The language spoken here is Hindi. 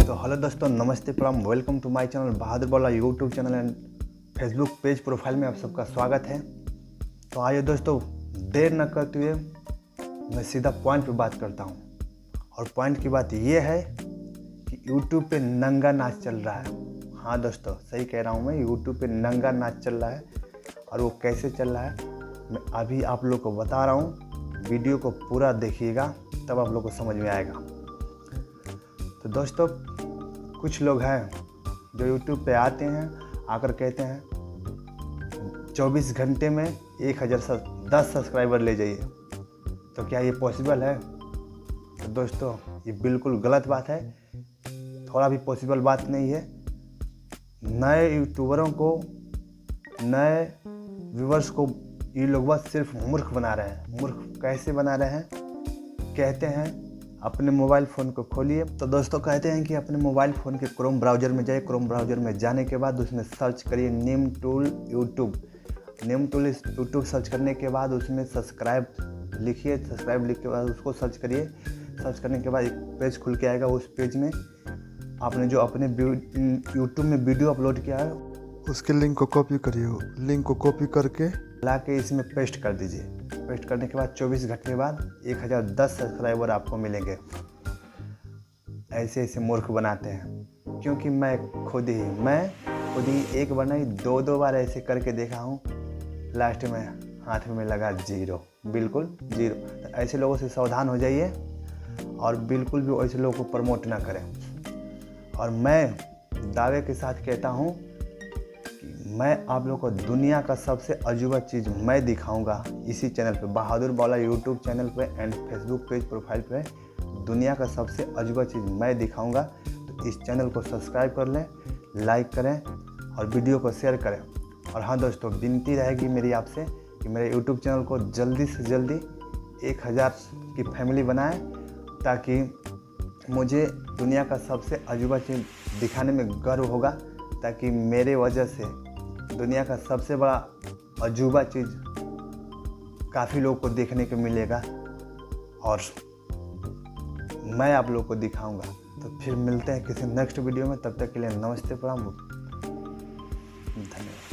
तो हेलो दोस्तों, नमस्ते प्रणाम। वेलकम टू माय चैनल बहादुर वाला YouTube channel and Facebook page profile में आप सबका स्वागत है। तो आइए दोस्तों, देर न करते हुए मैं सीधा पॉइंट पे बात करता हूँ। और पॉइंट की बात ये है कि यूट्यूब पे नंगा नाच चल रहा है। हाँ दोस्तों, सही कह रहा हूँ मैं, यूट्यूब पे नंगा नाच चल रहा है। और वो कैसे चल रहा है मैं अभी आप लोग को बता रहा हूँ। वीडियो को पूरा देखिएगा, तब आप लोग को समझ में आएगा। तो दोस्तों, कुछ लोग हैं जो YouTube पे आते हैं, आकर कहते हैं 24 घंटे में 1010 सब्सक्राइबर ले जाइए। तो क्या ये पॉसिबल है? तो दोस्तों, ये बिल्कुल गलत बात है। थोड़ा भी पॉसिबल बात नहीं है। नए यूट्यूबरों को, नए व्यूवर्स को ये लोग बस सिर्फ मूर्ख बना रहे हैं। मूर्ख कैसे बना रहे हैं? कहते हैं अपने मोबाइल फ़ोन को खोलिए। तो दोस्तों, कहते हैं कि अपने मोबाइल फ़ोन के क्रोम ब्राउज़र में जाइए। क्रोम ब्राउज़र में जाने के बाद उसमें सर्च करिए name tool YouTube. Name tool YouTube search करने के बाद उसमें सब्सक्राइब लिखिए। सब्सक्राइब लिख के बाद उसको सर्च करिए। सर्च करने के बाद एक पेज खुल के आएगा। उस पेज में आपने जो अपने यूट्यूब में वीडियो अपलोड किया है उसके लिंक को कॉपी करिए। लिंक को कॉपी करके ला के इसमें पेस्ट कर दीजिए। पेस्ट करने के बाद 24 घंटे के बाद 1010 सब्सक्राइबर आपको मिलेंगे। ऐसे मूर्ख बनाते हैं, क्योंकि मैं खुद ही एक बार नहीं, दो बार ऐसे करके देखा हूँ। लास्ट में हाथ में लगा जीरो, बिल्कुल जीरो। तो ऐसे लोगों से सावधान हो जाइए और बिल्कुल भी ऐसे लोगों को प्रमोट ना करें। और मैं दावे के साथ कहता हूँ कि मैं आप लोग को दुनिया का सबसे अजूबा चीज़ मैं दिखाऊंगा इसी चैनल पे, बहादुर वाला यूट्यूब चैनल पे एंड फेसबुक पेज प्रोफाइल पे। दुनिया का सबसे अजूबा चीज़ मैं दिखाऊंगा। तो इस चैनल को सब्सक्राइब कर लें, लाइक करें और वीडियो को शेयर करें। और हाँ दोस्तों, विनती रहेगी मेरी आपसे कि मेरे यूट्यूब चैनल को जल्दी से जल्दी 1000 की फैमिली बनाएं, ताकि मुझे दुनिया का सबसे अजूबा चीज़ दिखाने में गर्व होगा। ताकि मेरे वजह से दुनिया का सबसे बड़ा अजूबा चीज़ काफ़ी लोगों को देखने को मिलेगा और मैं आप लोगों को दिखाऊंगा। तो फिर मिलते हैं किसी नेक्स्ट वीडियो में। तब तक के लिए नमस्ते प्रणाम, धन्यवाद।